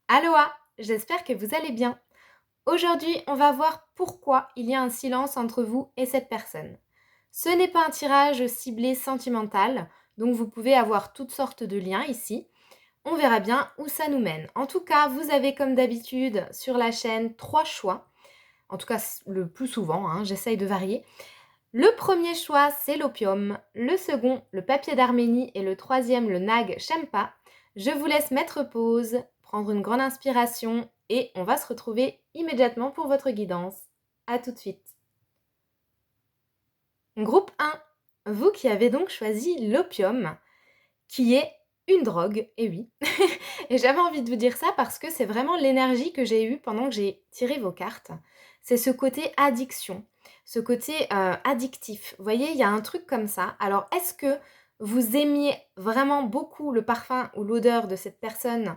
Aloha, j'espère que vous allez bien. Aujourd'hui, on va voir pourquoi il y a un silence entre vous et cette personne. Ce n'est pas un tirage ciblé sentimental, donc vous pouvez avoir toutes sortes de liens ici. On verra bien où ça nous mène. En tout cas, vous avez comme d'habitude sur la chaîne 3 choix. En tout cas, le plus souvent, j'essaye de varier. Le premier choix, c'est l'opium. Le second, le papier d'Arménie. Et le troisième, le nag Shempa. Je vous laisse mettre pause, prendre une grande inspiration et on va se retrouver immédiatement pour votre guidance. A tout de suite. Groupe 1. Vous qui avez donc choisi l'opium, qui est une drogue, et oui. Et j'avais envie de vous dire ça parce que c'est vraiment l'énergie que j'ai eue pendant que j'ai tiré vos cartes. C'est ce côté addiction, ce côté addictif. Vous voyez, il y a un truc comme ça. Alors, est-ce que vous aimiez vraiment beaucoup le parfum ou l'odeur de cette personne?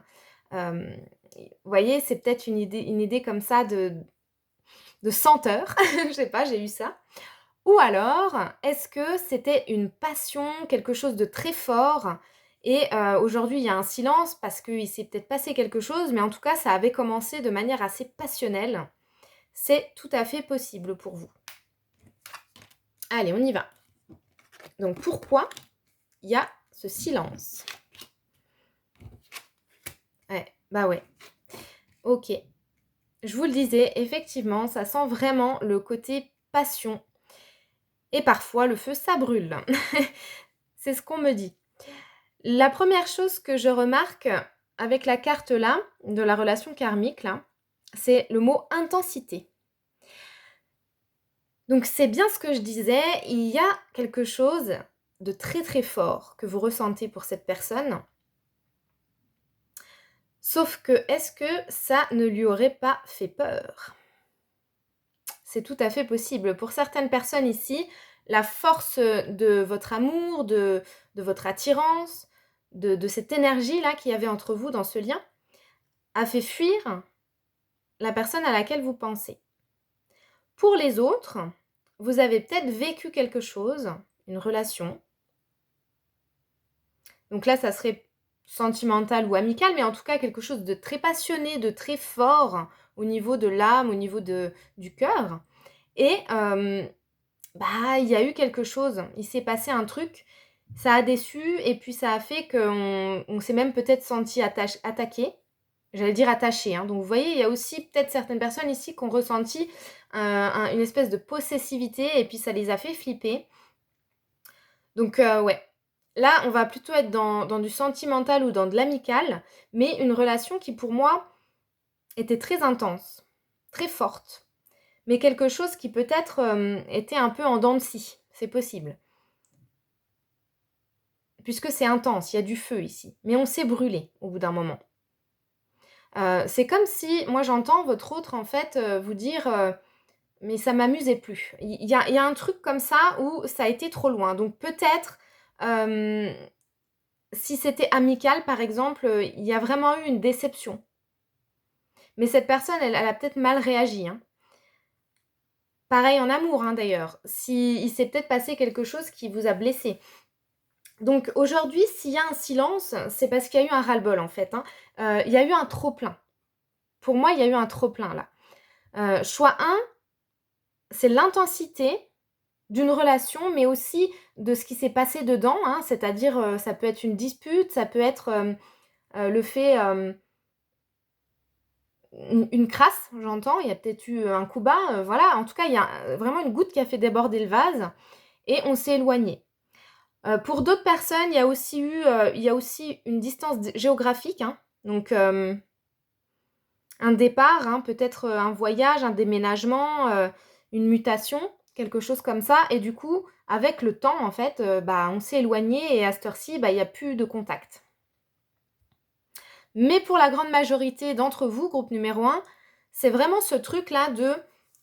Vous voyez, c'est peut-être une idée comme ça de senteur. Je sais pas, j'ai eu ça. Ou alors, est-ce que c'était une passion, quelque chose de très fort et aujourd'hui il y a un silence parce qu'il s'est peut-être passé quelque chose, mais en tout cas ça avait commencé de manière assez passionnelle. C'est tout à fait possible pour vous. Allez, on y va. Donc pourquoi il y a ce silence? Ouais. Ok. Je vous le disais, effectivement, ça sent vraiment le côté passion. Et parfois, le feu, ça brûle. C'est ce qu'on me dit. La première chose que je remarque avec la carte là, de la relation karmique là, c'est le mot intensité. Donc c'est bien ce que je disais, il y a quelque chose de très très fort que vous ressentez pour cette personne. Sauf que, est-ce que ça ne lui aurait pas fait peur? C'est tout à fait possible. Pour certaines personnes ici, la force de votre amour, de votre attirance, de cette énergie-là qu'il y avait entre vous dans ce lien, a fait fuir la personne à laquelle vous pensez. Pour les autres, vous avez peut-être vécu quelque chose, une relation. Donc là, ça serait sentimental ou amical, mais en tout cas quelque chose de très passionné, de très fort au niveau de l'âme, au niveau du cœur. Et il y a eu quelque chose, il s'est passé un truc, ça a déçu et puis ça a fait qu'on s'est même peut-être senti attaqué. J'allais dire attaché. Donc vous voyez, il y a aussi peut-être certaines personnes ici qui ont ressenti une espèce de possessivité et puis ça les a fait flipper. Donc ouais, là on va plutôt être dans du sentimental ou dans de l'amical, mais une relation qui pour moi était très intense, très forte, mais quelque chose qui peut-être était un peu en dents de scie, c'est possible. Puisque c'est intense, il y a du feu ici, mais on s'est brûlé au bout d'un moment. C'est comme si, moi j'entends votre autre en fait vous dire mais ça m'amusait plus. Il y a un truc comme ça où ça a été trop loin. Donc peut-être, si c'était amical par exemple, il y a vraiment eu une déception. Mais cette personne, elle a peut-être mal réagi. Pareil en amour d'ailleurs. Il s'est peut-être passé quelque chose qui vous a blessé. Donc aujourd'hui, s'il y a un silence, c'est parce qu'il y a eu un ras-le-bol en fait. Il y a eu un trop-plein. Pour moi, il y a eu un trop-plein là. Choix 1, c'est l'intensité d'une relation, mais aussi de ce qui s'est passé dedans. C'est-à-dire, ça peut être une dispute, ça peut être le fait... une crasse, j'entends, il y a peut-être eu un coup bas, voilà. En tout cas, il y a vraiment une goutte qui a fait déborder le vase et on s'est éloigné. Pour d'autres personnes, il y a aussi une distance géographique, donc un départ, peut-être un voyage, un déménagement, une mutation, quelque chose comme ça. Et du coup, avec le temps, en fait, on s'est éloigné et à cette heure-ci, il n'y a plus de contact. Mais pour la grande majorité d'entre vous, groupe numéro 1, c'est vraiment ce truc-là de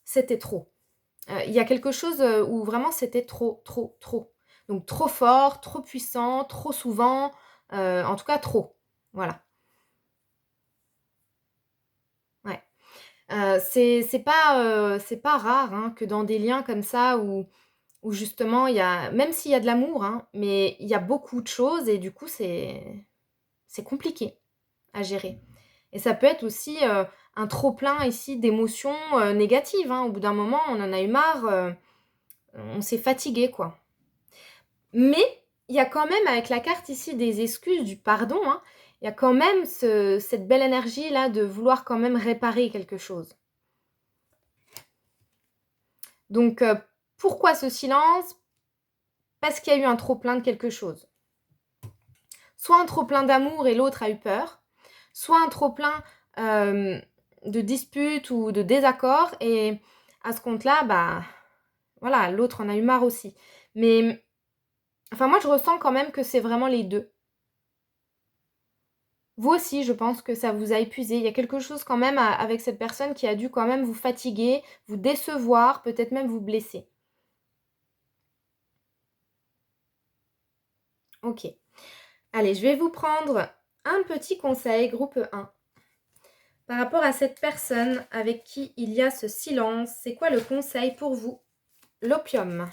c'était trop. Il y a quelque chose où vraiment c'était trop, trop, trop. Donc trop fort, trop puissant, trop souvent, en tout cas trop. Voilà. Ouais. C'est pas rare que dans des liens comme ça où justement il y a, même s'il y a de l'amour, mais il y a beaucoup de choses et du coup c'est compliqué à gérer. Et ça peut être aussi, un trop-plein ici d'émotions, négatives, hein. Au bout d'un moment, on en a eu marre, on s'est fatigué, quoi. Mais il y a quand même avec la carte ici des excuses, du pardon, hein, il y a quand même cette belle énergie-là de vouloir quand même réparer quelque chose. Donc, pourquoi ce silence? Parce qu'il y a eu un trop-plein de quelque chose. Soit un trop-plein d'amour et l'autre a eu peur, soit un trop-plein, de disputes ou de désaccords et à ce compte-là, bah, voilà, l'autre en a eu marre aussi. Mais enfin moi je ressens quand même que c'est vraiment les 2. Vous aussi, je pense que ça vous a épuisé. Il y a quelque chose quand même avec cette personne qui a dû quand même vous fatiguer, vous décevoir, peut-être même vous blesser. OK. Allez, je vais vous prendre un petit conseil, groupe 1. Par rapport à cette personne avec qui il y a ce silence, c'est quoi le conseil pour vous? L'opium.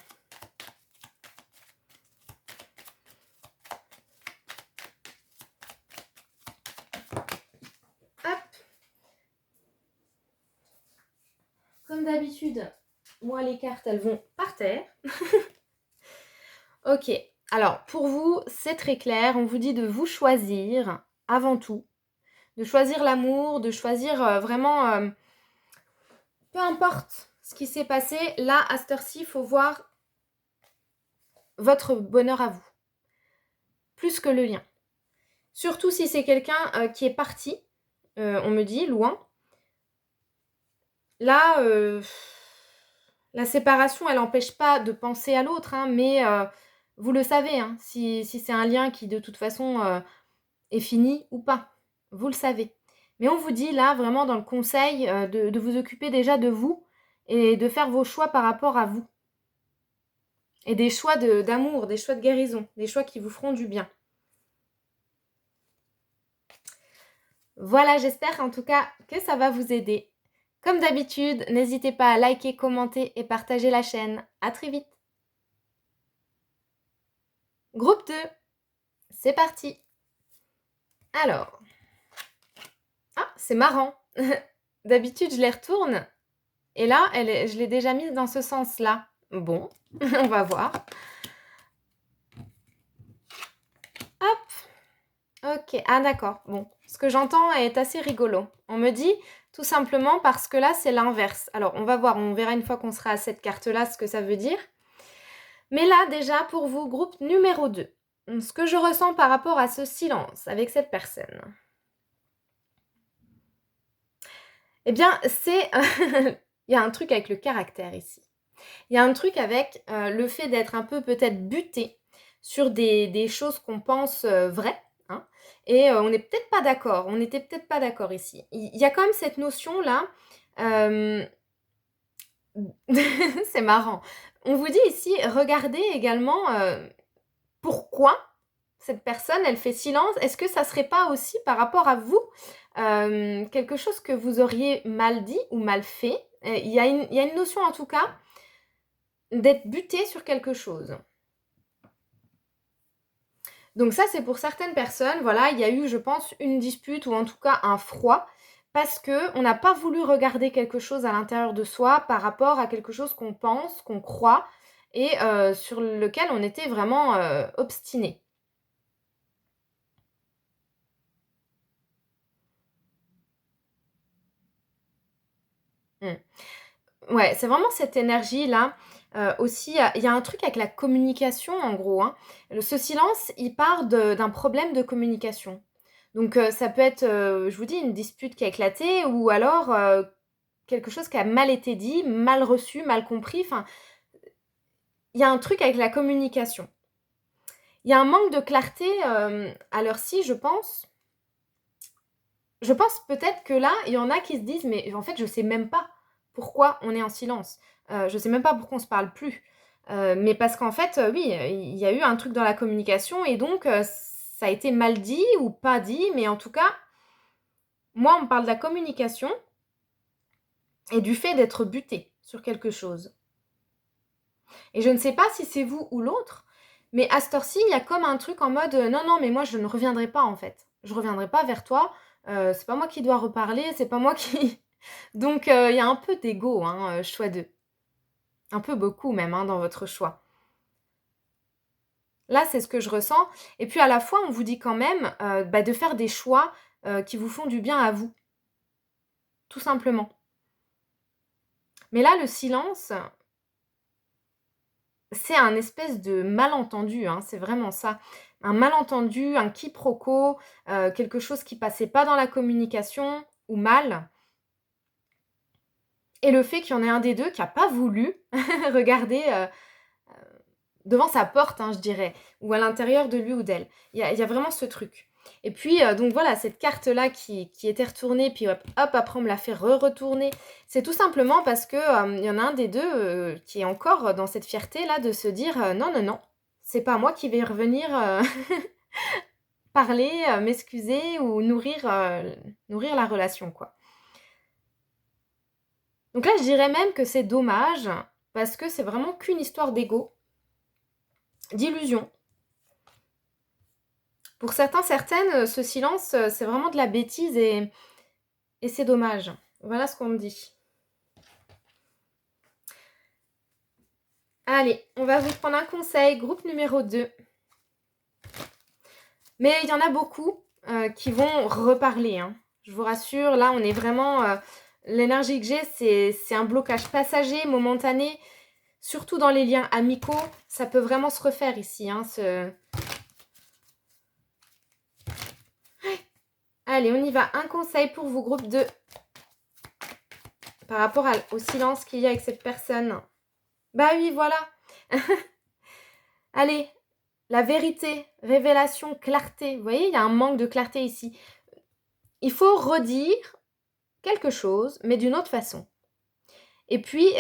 Hop. Comme d'habitude, moi les cartes elles vont par terre. Ok, alors pour vous c'est très clair, on vous dit de vous choisir avant tout, de choisir l'amour, de choisir vraiment, peu importe ce qui s'est passé, là à cette heure-ci il faut voir votre bonheur à vous, plus que le lien. Surtout si c'est quelqu'un qui est parti, on me dit, loin. Là, la séparation, elle n'empêche pas de penser à l'autre, hein, mais vous le savez, hein, si c'est un lien qui de toute façon est fini ou pas. Vous le savez. Mais on vous dit là, vraiment dans le conseil, de vous occuper déjà de vous et de faire vos choix par rapport à vous. Et des choix d'amour, des choix de guérison, des choix qui vous feront du bien. Voilà, j'espère en tout cas que ça va vous aider. Comme d'habitude, n'hésitez pas à liker, commenter et partager la chaîne. À très vite. Groupe 2, c'est parti. Alors, ah, c'est marrant. D'habitude, je les retourne. Et là, je l'ai déjà mise dans ce sens-là. Bon, on va voir. Hop. Ok, ah d'accord. Bon, ce que j'entends est assez rigolo. On me dit tout simplement parce que là, c'est l'inverse. Alors, on va voir, on verra une fois qu'on sera à cette carte-là ce que ça veut dire. Mais là, déjà, pour vous, groupe numéro 2, ce que je ressens par rapport à ce silence avec cette personne. Eh bien, c'est... Il y a un truc avec le caractère ici. Il y a un truc avec le fait d'être un peu peut-être buté sur des choses qu'on pense vraies. Hein, et on n'est peut-être pas d'accord. On n'était peut-être pas d'accord ici. Il y a quand même cette notion-là. C'est marrant. On vous dit ici, regardez également pourquoi cette personne, elle fait silence. Est-ce que ça serait pas aussi par rapport à vous quelque chose que vous auriez mal dit ou mal fait? Il y a une notion en tout cas d'être buté sur quelque chose. Donc ça, c'est pour certaines personnes, voilà, il y a eu, je pense, une dispute ou en tout cas un froid parce qu'on n'a pas voulu regarder quelque chose à l'intérieur de soi par rapport à quelque chose qu'on pense, qu'on croit et sur lequel on était vraiment obstiné. Ouais, c'est vraiment cette énergie-là. Aussi, il y a un truc avec la communication, en gros, hein. Ce silence, il part d'un problème de communication. Donc, ça peut être, je vous dis, une dispute qui a éclaté ou alors, quelque chose qui a mal été dit, mal reçu, mal compris. Enfin, il y a un truc avec la communication. Il y a un manque de clarté, à l'heure-ci, je pense. Je pense peut-être que là, il y en a qui se disent: «Mais en fait, je sais même pas pourquoi on est en silence. Je sais même pas pourquoi on se parle plus». Mais parce qu'en fait, oui, il y a eu un truc dans la communication et donc ça a été mal dit ou pas dit, mais en tout cas, moi, on me parle de la communication et du fait d'être buté sur quelque chose. Et je ne sais pas si c'est vous ou l'autre, mais à cette heure-ci, il y a comme un truc en mode: «Non, non, mais moi je ne reviendrai pas en fait. Je reviendrai pas vers toi, c'est pas moi qui dois reparler, c'est pas moi qui donc il y a un peu d'ego, hein, choix 2. Un peu beaucoup même, hein, dans votre choix. Là, c'est ce que je ressens et puis à la fois, on vous dit quand même, de faire des choix, qui vous font du bien à vous, tout simplement. Mais là, le silence, c'est un espèce de malentendu, hein, c'est vraiment ça. Un malentendu, un quiproquo, quelque chose qui passait pas dans la communication ou mal et le fait qu'il y en ait un des 2 qui a pas voulu regarder, devant sa porte, hein, je dirais, ou à l'intérieur de lui ou d'elle. Il y a vraiment ce truc. Et puis, donc voilà, cette carte-là qui était retournée, puis hop, hop, après on me l'a fait retourner. C'est tout simplement parce que, il y en a un des 2 qui est encore dans cette fierté-là de se dire, «Non, non, non, c'est pas moi qui vais revenir, parler, m'excuser ou nourrir la relation, quoi». Donc là, je dirais même que c'est dommage parce que c'est vraiment qu'une histoire d'ego, d'illusion. Pour certains, certaines, ce silence, c'est vraiment de la bêtise et c'est dommage. Voilà ce qu'on me dit. Allez, on va vous prendre un conseil, groupe numéro 2. Mais il y en a beaucoup, qui vont reparler, hein. Je vous rassure, là, on est vraiment, l'énergie que j'ai, c'est un blocage passager, momentané, surtout dans les liens amicaux. Ça peut vraiment se refaire ici, hein, Allez, on y va. Un conseil pour vous, groupe 2, par rapport au silence qu'il y a avec cette personne. Bah oui, voilà. Allez, la vérité, révélation, clarté. Vous voyez, il y a un manque de clarté ici. Il faut redire quelque chose, mais d'une autre façon. Et puis,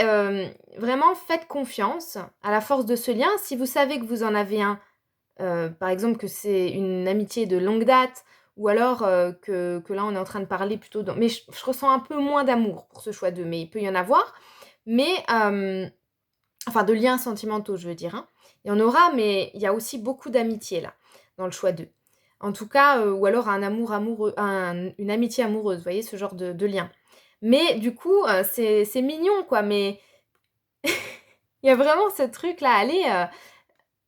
vraiment, faites confiance à la force de ce lien. Si vous savez que vous en avez un, par exemple, que c'est une amitié de longue date, ou alors que là, on est en train de parler plutôt... Mais je ressens un peu moins d'amour pour ce choix 2, mais il peut y en avoir. Mais, enfin, de liens sentimentaux, je veux dire, hein. Il y en aura, mais il y a aussi beaucoup d'amitié, là, dans le choix 2. En tout cas, ou alors un amour amoureux, une amitié amoureuse, vous voyez, ce genre de lien. Mais du coup, c'est mignon, quoi, mais il y a vraiment ce truc-là, allez,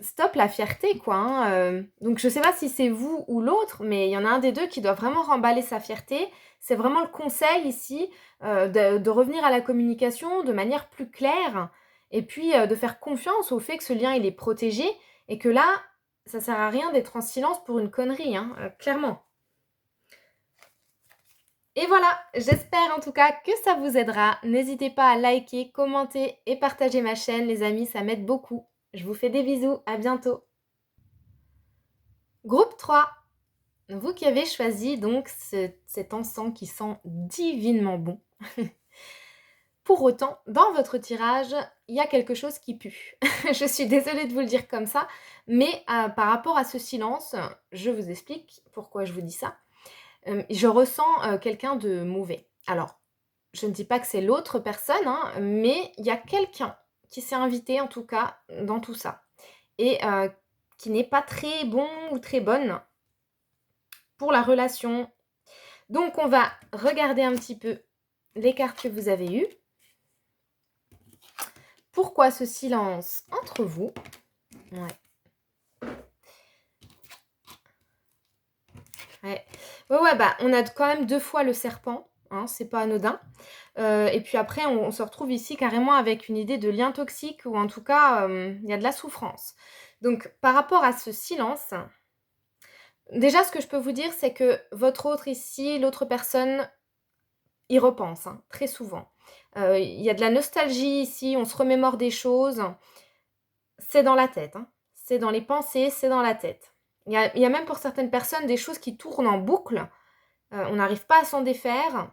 stop la fierté, quoi, hein, donc je sais pas si c'est vous ou l'autre, mais il y en a un des 2 qui doit vraiment remballer sa fierté. C'est vraiment le conseil ici, de revenir à la communication de manière plus claire et puis, de faire confiance au fait que ce lien, il est protégé et que là, ça sert à rien d'être en silence pour une connerie, hein, clairement. Et voilà, j'espère en tout cas que ça vous aidera. N'hésitez pas à liker, commenter et partager ma chaîne, les amis, ça m'aide beaucoup. Je vous fais des bisous, à bientôt. Groupe 3, vous qui avez choisi donc cet encens qui sent divinement bon. Pour autant, dans votre tirage, il y a quelque chose qui pue. Je suis désolée de vous le dire comme ça, mais par rapport à ce silence, je vous explique pourquoi je vous dis ça. Je ressens quelqu'un de mauvais. Alors, je ne dis pas que c'est l'autre personne, hein, mais il y a quelqu'un qui s'est invité en tout cas dans tout ça et qui n'est pas très bon ou très bonne pour la relation. Donc on va regarder un petit peu les cartes que vous avez eues. Pourquoi ce silence entre vous? Ouais. Ouais, bah, on a quand même 2 fois le serpent, hein, c'est pas anodin. Et puis après, on se retrouve ici carrément avec une idée de lien toxique ou en tout cas, il y a de la souffrance. Donc par rapport à ce silence, déjà ce que je peux vous dire, c'est que votre autre ici, l'autre personne, y repense, hein, très souvent. Il y a de la nostalgie ici, on se remémore des choses. C'est dans la tête, hein. C'est dans les pensées, c'est dans la tête. Il y a même pour certaines personnes des choses qui tournent en boucle. On n'arrive pas à s'en défaire.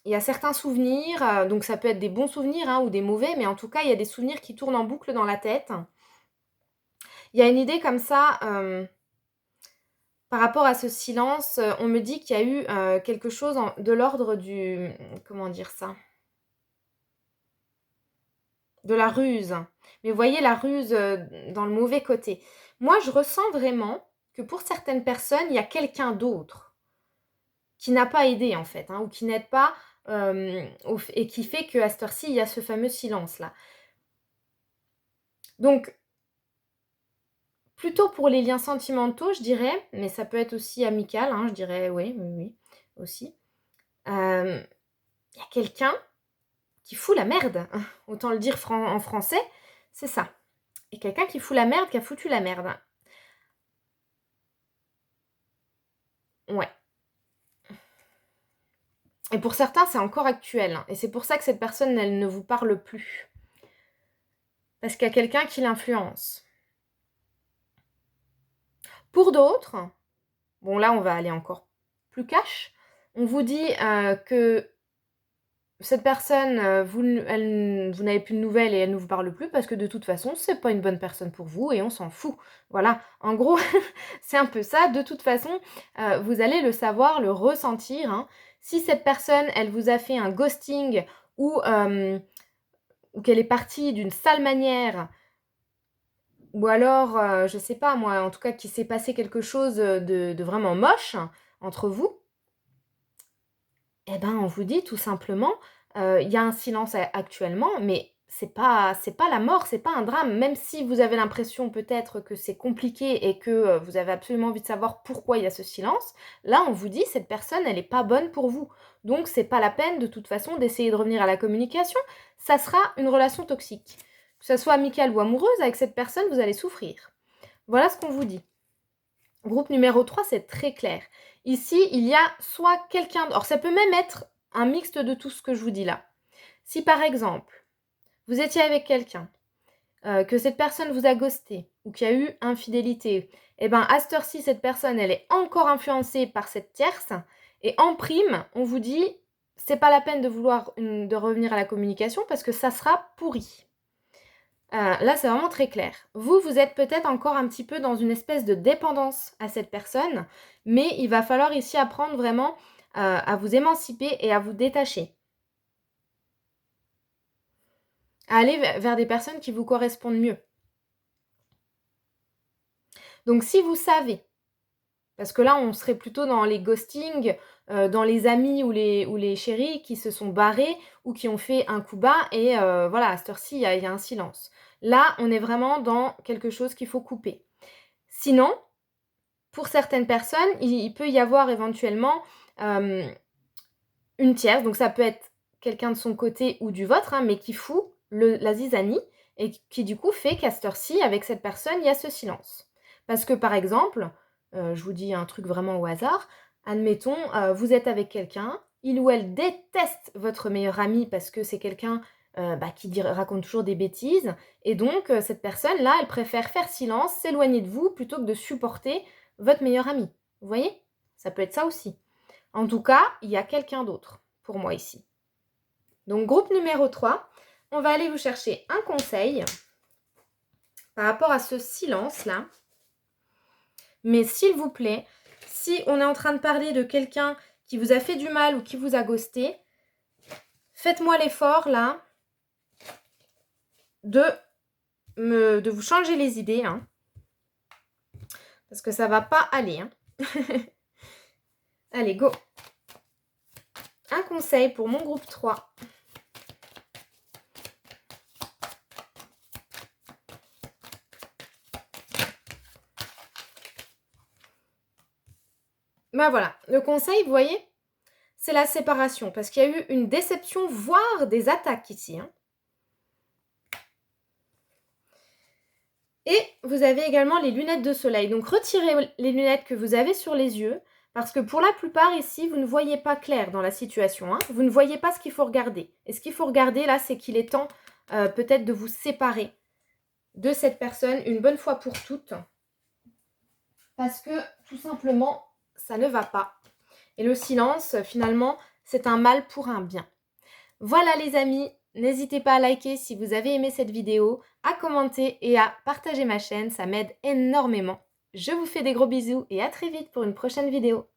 Il y a certains souvenirs, donc ça peut être des bons souvenirs, hein, ou des mauvais, mais en tout cas, il y a des souvenirs qui tournent en boucle dans la tête. Il y a une idée comme ça, par rapport à ce silence, on me dit qu'il y a eu, quelque chose de l'ordre du... Comment dire ça? De la ruse. Mais vous voyez la ruse, dans le mauvais côté. Moi, je ressens vraiment que pour certaines personnes, il y a quelqu'un d'autre qui n'a pas aidé en fait, hein, ou qui n'aide pas, et qui fait qu'à cette heure-ci, il y a ce fameux silence-là. Donc plutôt pour les liens sentimentaux, je dirais, mais ça peut être aussi amical, hein, je dirais oui, oui, oui, aussi. Il y a quelqu'un qui fout la merde, autant le dire en français, c'est ça. Et quelqu'un qui fout la merde, qui a foutu la merde. Ouais. Et pour certains, c'est encore actuel, hein, et c'est pour ça que cette personne, elle ne vous parle plus. Parce qu'il y a quelqu'un qui l'influence. Pour d'autres, bon là, on va aller encore plus cash, on vous dit que cette personne, vous n'avez plus de nouvelles et elle ne vous parle plus parce que de toute façon, c'est pas une bonne personne pour vous et on s'en fout. Voilà, en gros, c'est un peu ça. De toute façon, vous allez le savoir, le ressentir, hein. Si cette personne, elle vous a fait un ghosting ou qu'elle est partie d'une sale manière, ou alors, je sais pas moi, en tout cas qu'il s'est passé quelque chose de vraiment moche entre vous, eh ben, on vous dit tout simplement, il y a un silence actuellement, mais c'est pas la mort, c'est pas un drame. Même si vous avez l'impression peut-être que c'est compliqué et que, vous avez absolument envie de savoir pourquoi il y a ce silence, là, on vous dit: «Cette personne, elle est pas bonne pour vous». Donc c'est pas la peine de toute façon d'essayer de revenir à la communication, ça sera une relation toxique. Que ça soit amicale ou amoureuse, avec cette personne, vous allez souffrir. Voilà ce qu'on vous dit. Groupe numéro 3, c'est très clair. Ici, il y a soit quelqu'un... Alors, ça peut même être un mixte de tout ce que je vous dis là. Si par exemple, vous étiez avec quelqu'un, que cette personne vous a ghosté, ou qu'il y a eu infidélité, et bien à cette heure-ci, cette personne, elle est encore influencée par cette tierce, et en prime, on vous dit, c'est pas la peine de vouloir de revenir à la communication parce que ça sera pourri. Là, c'est vraiment très clair. Vous êtes peut-être encore un petit peu dans une espèce de dépendance à cette personne, mais il va falloir ici apprendre vraiment, à vous émanciper et à vous détacher. À aller vers des personnes qui vous correspondent mieux. Donc si vous savez, parce que là, on serait plutôt dans les ghostings, dans les amis ou les chéris qui se sont barrés ou qui ont fait un coup bas et voilà, à cette heure-ci, il y a un silence. Là, on est vraiment dans quelque chose qu'il faut couper. Sinon, pour certaines personnes, il peut y avoir éventuellement une tierce, donc ça peut être quelqu'un de son côté ou du vôtre, hein, mais qui fout la zizanie et qui du coup fait qu'à cette heure-ci, avec cette personne, il y a ce silence. Parce que par exemple, je vous dis un truc vraiment au hasard, admettons, vous êtes avec quelqu'un, il ou elle déteste votre meilleur ami parce que c'est quelqu'un qui raconte toujours des bêtises, et donc cette personne-là, elle préfère faire silence, s'éloigner de vous, plutôt que de supporter votre meilleur ami. Vous voyez? Ça peut être ça aussi. En tout cas, il y a quelqu'un d'autre pour moi ici. Donc, groupe numéro 3, on va aller vous chercher un conseil par rapport à ce silence-là. Mais s'il vous plaît, si on est en train de parler de quelqu'un qui vous a fait du mal ou qui vous a ghosté, faites-moi l'effort là de vous changer les idées, hein, parce que ça va pas aller. Hein. Allez, go. Un conseil pour mon groupe 3. Ben voilà, le conseil, vous voyez, c'est la séparation, parce qu'il y a eu une déception, voire des attaques ici. Hein. Et vous avez également les lunettes de soleil. Donc retirez les lunettes que vous avez sur les yeux, parce que pour la plupart ici, vous ne voyez pas clair dans la situation. Hein. Vous ne voyez pas ce qu'il faut regarder. Et ce qu'il faut regarder là, c'est qu'il est temps peut-être de vous séparer de cette personne une bonne fois pour toutes. Parce que tout simplement, ça ne va pas. Et le silence, finalement, c'est un mal pour un bien. Voilà les amis, n'hésitez pas à liker si vous avez aimé cette vidéo, à commenter et à partager ma chaîne, ça m'aide énormément. Je vous fais des gros bisous et à très vite pour une prochaine vidéo.